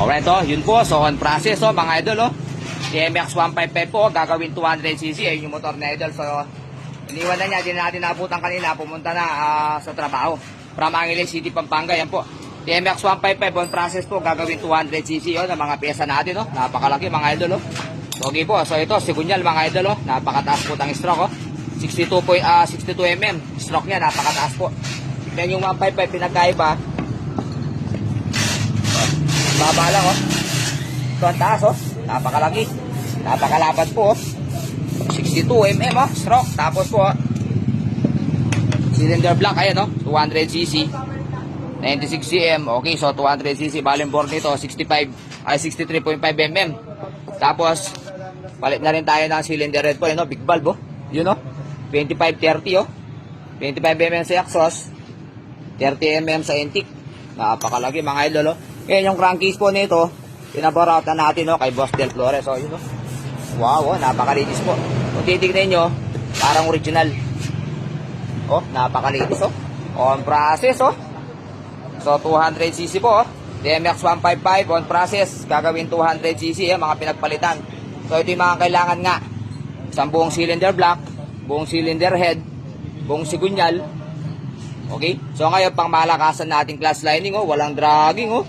Alright, oh, yun po. So, on process, oh, mga idol, oh. TMX 155 po, gagawin 200cc. Ayun yung motor na idol. So, iniwan na niya. Di na natin naabutan kanina. Pumunta na sa trabaho. From Angeles City, Pampanga. Yan po. TMX 155 on process po, gagawin 200cc, oh, na mga pyesa natin, oh. Napakalaki, mga idol, oh. Okay po. So, ito, sigunyal, mga idol, oh. Napakataas po ang stroke, oh. 62 mm. Stroke niya, napakataas po. Tignan yung 155, pinagkaiba. Baba lang, oh. Ito ang taas, oh. Napakalaki. Napakalapad po, oh. 62 mm, oh. Stroke. Tapos po, oh, cylinder block, ayan, oh. 200cc. 96 cm. Okay, so 200cc. Balenbore nito, 63.5 mm. Tapos, palit na rin tayo ng cylinder head po, yun, oh. Big valve, oh. Yun, oh. 25-30, oh. 25 mm sa exhaust. 30 mm sa intake. Napakalaki, mga idol, oh. Ngayon, yung crankcase po nito, pinabout na natin, oh, kay Boss Del Flores. So, yun, oh. Wow, oh, napakalinis po. Kung titignan nyo, parang original. Oh, napakalinis, oh. On process, oh. So, 200cc po, oh. TMX 155 on process. Gagawin 200cc, mga pinagpalitan. So, ito yung mga kailangan nga. Isang buong cylinder block, buong cylinder head, buong sigunyal. Okay? So, ngayon, pang malakasan nating class lining, oh. Walang dragging, oh.